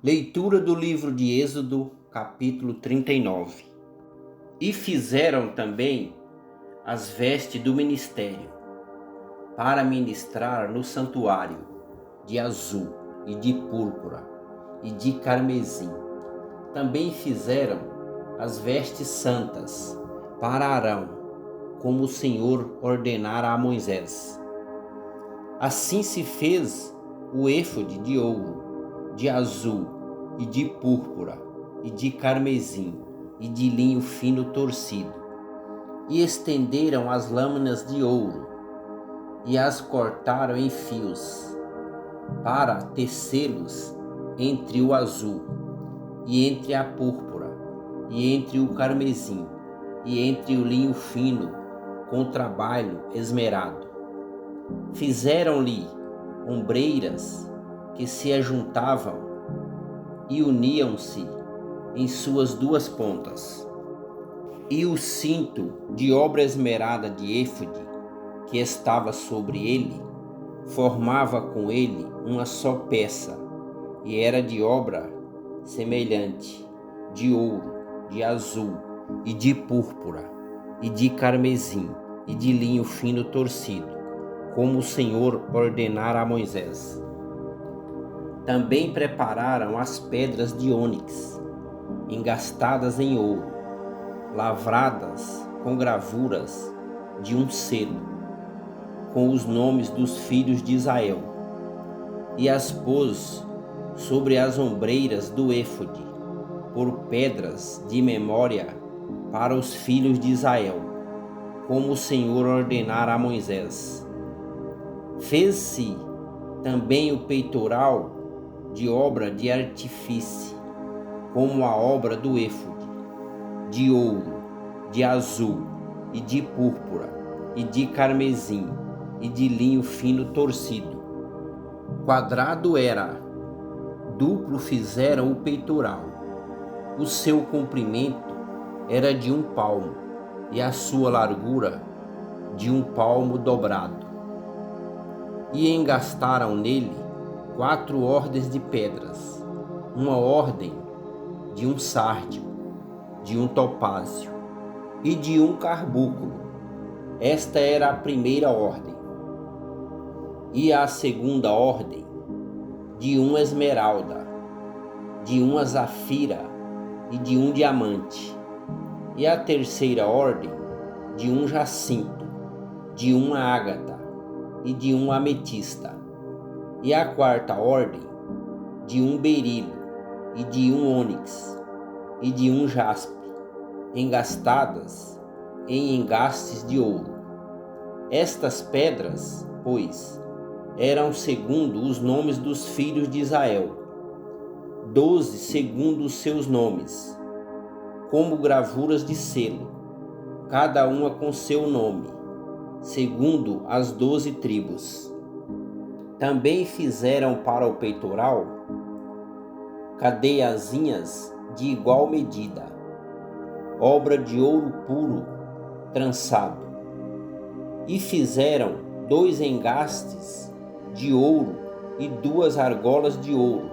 Leitura do livro de Êxodo, capítulo 39. E fizeram também as vestes do ministério, para ministrar no santuário, de azul e de púrpura e de carmesim. Também fizeram as vestes santas para Arão, como o Senhor ordenara a Moisés. Assim se fez o éfode de ouro, de azul e de púrpura e de carmesim e de linho fino torcido. E estenderam as lâminas de ouro e as cortaram em fios para tecê-los entre o azul e entre a púrpura e entre o carmesim e entre o linho fino com trabalho esmerado. Fizeram-lhe ombreiras que se ajuntavam e uniam-se em suas duas pontas. E o cinto de obra esmerada de éfode que estava sobre ele, formava com ele uma só peça, e era de obra semelhante, de ouro, de azul e de púrpura e de carmesim e de linho fino torcido, como o Senhor ordenara a Moisés. Também prepararam as pedras de ônix, engastadas em ouro, lavradas com gravuras de um selo, com os nomes dos filhos de Israel, e as pôs sobre as ombreiras do éfode, por pedras de memória para os filhos de Israel, como o Senhor ordenara a Moisés. Fez-se também o peitoral de obra de artifício, como a obra do éfode, de ouro, de azul e de púrpura e de carmesim e de linho fino torcido. Quadrado era, duplo fizeram o peitoral. O seu comprimento era de 1 palmo e a sua largura de 1 palmo dobrado. E engastaram nele 4 ordens de pedras, uma ordem de um sárdio, de um topázio e de um carbúnculo. Esta era a primeira ordem. E a segunda ordem de uma esmeralda, de uma zafira e de um diamante. E a terceira ordem de um jacinto, de uma ágata e de uma ametista. E a quarta ordem de um berilo e de um ônix e de um jaspe, engastadas em engastes de ouro. Estas pedras, pois, eram segundo os nomes dos filhos de Israel, 12 segundo os seus nomes, como gravuras de selo, cada uma com seu nome, segundo as 12 tribos. Também fizeram para o peitoral cadeiazinhas de igual medida, obra de ouro puro trançado. E fizeram 2 engastes de ouro e 2 argolas de ouro,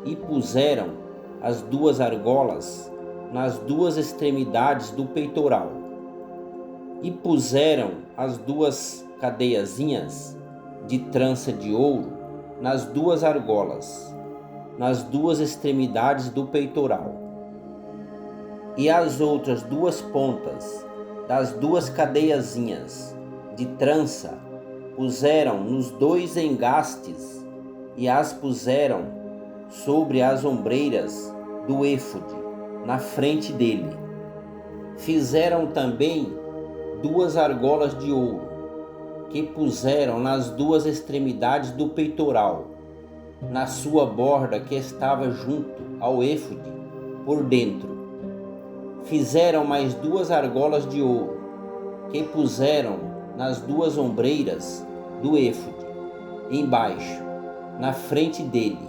e puseram as 2 argolas nas 2 extremidades do peitoral. E puseram as 2 cadeiazinhas de trança de ouro nas 2 argolas, nas 2 extremidades do peitoral. E as outras 2 pontas das 2 cadeiazinhas de trança puseram nos 2 engastes e as puseram sobre as ombreiras do éfode, na frente dele. Fizeram também 2 argolas de ouro, que puseram nas 2 extremidades do peitoral, na sua borda que estava junto ao éfode, por dentro. Fizeram mais 2 argolas de ouro, que puseram nas 2 ombreiras do éfode, embaixo, na frente dele,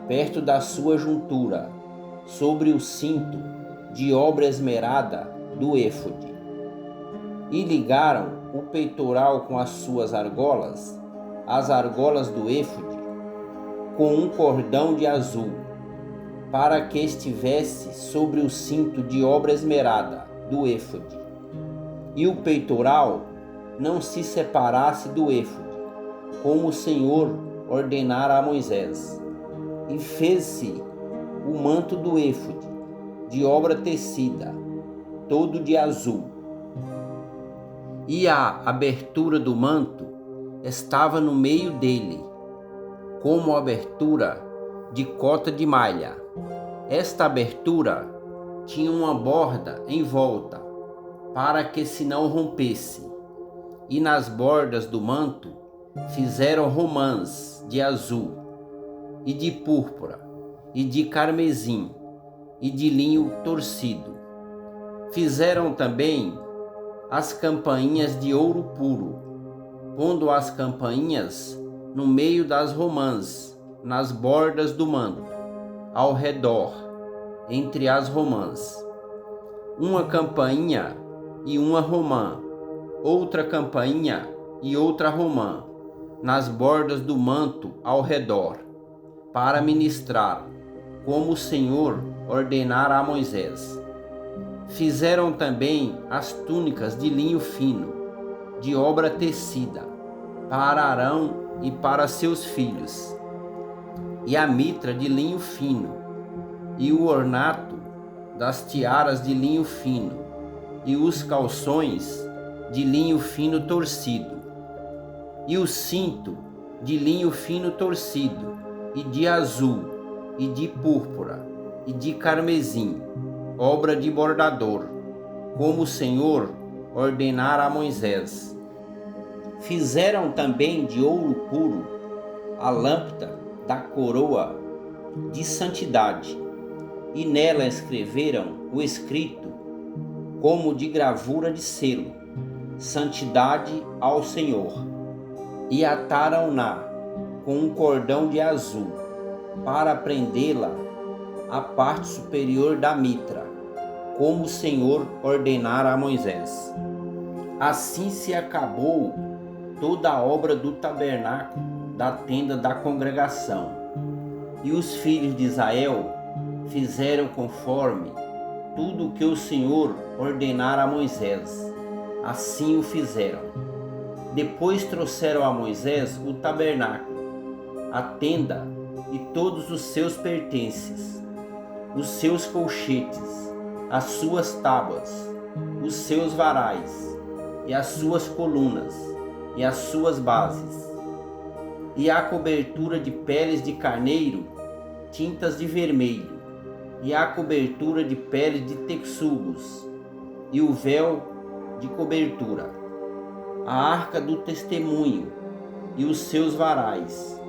perto da sua juntura, sobre o cinto de obra esmerada do éfode. E ligaram o peitoral com as suas argolas, as argolas do éfode, com um cordão de azul, para que estivesse sobre o cinto de obra esmerada do éfode, e o peitoral não se separasse do éfode, como o Senhor ordenara a Moisés. E fez-se o manto do éfode de obra tecida, todo de azul. E a abertura do manto estava no meio dele, como abertura de cota de malha. Esta abertura tinha uma borda em volta, para que se não rompesse. E nas bordas do manto fizeram romãs de azul, e de púrpura, e de carmesim, e de linho torcido. Fizeram também as campainhas de ouro puro, pondo as campainhas no meio das romãs, nas bordas do manto, ao redor, entre as romãs. Uma campainha e uma romã, outra campainha e outra romã, nas bordas do manto ao redor, para ministrar, como o Senhor ordenara a Moisés. Fizeram também as túnicas de linho fino, de obra tecida, para Arão e para seus filhos, e a mitra de linho fino, e o ornato das tiaras de linho fino, e os calções de linho fino torcido, e o cinto de linho fino torcido, e de azul, e de púrpura, e de carmesim, obra de bordador, como o Senhor ordenara a Moisés. Fizeram também de ouro puro a lâmpada da coroa de santidade, e nela escreveram o escrito, como de gravura de selo, santidade ao Senhor. E ataram-na com um cordão de azul, para prendê-la à parte superior da mitra, como o Senhor ordenara a Moisés. Assim se acabou toda a obra do tabernáculo da tenda da congregação. E os filhos de Israel fizeram conforme tudo o que o Senhor ordenara a Moisés. Assim o fizeram. Depois trouxeram a Moisés o tabernáculo, a tenda e todos os seus pertences, os seus colchetes, as suas tábuas, os seus varais, e as suas colunas, e as suas bases, e a cobertura de peles de carneiro, tintas de vermelho, e a cobertura de peles de texugos, e o véu de cobertura, a arca do testemunho, e os seus varais,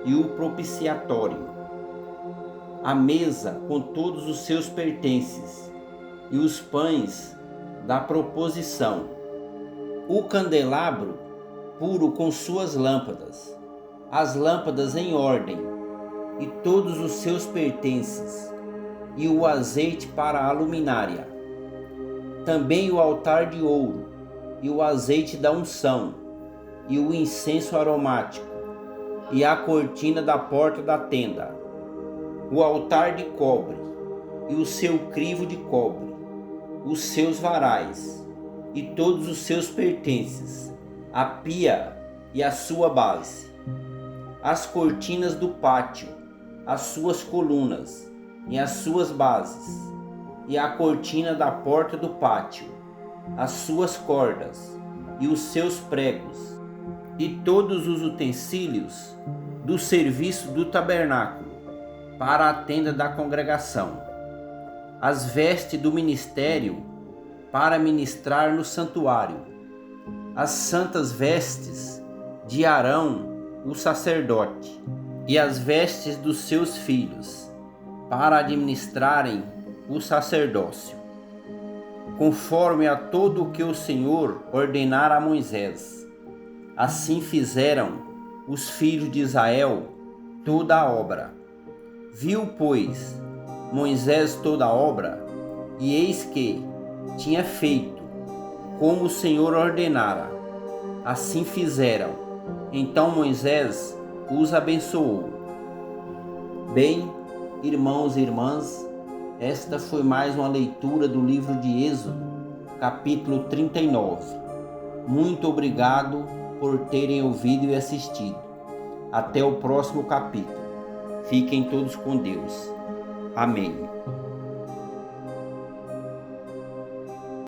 e o propiciatório, a mesa com todos os seus pertences, e os pães da proposição, o candelabro puro com suas lâmpadas, as lâmpadas em ordem, e todos os seus pertences, e o azeite para a luminária, também o altar de ouro, e o azeite da unção, e o incenso aromático, e a cortina da porta da tenda, o altar de cobre, e o seu crivo de cobre, os seus varais, e todos os seus pertences, a pia e a sua base, as cortinas do pátio, as suas colunas, e as suas bases, e a cortina da porta do pátio, as suas cordas, e os seus pregos, e todos os utensílios do serviço do tabernáculo, para a tenda da congregação, as vestes do ministério, para ministrar no santuário, as santas vestes de Arão, o sacerdote, e as vestes dos seus filhos, para administrarem o sacerdócio, conforme a todo o que o Senhor ordenara a Moisés. Assim fizeram os filhos de Israel toda a obra. Viu, pois, Moisés toda a obra, e eis que tinha feito como o Senhor ordenara. Assim fizeram. Então Moisés os abençoou. Bem, irmãos e irmãs, esta foi mais uma leitura do livro de Êxodo, capítulo 39. Muito obrigado por terem ouvido e assistido. Até o próximo capítulo. Fiquem todos com Deus. Amém.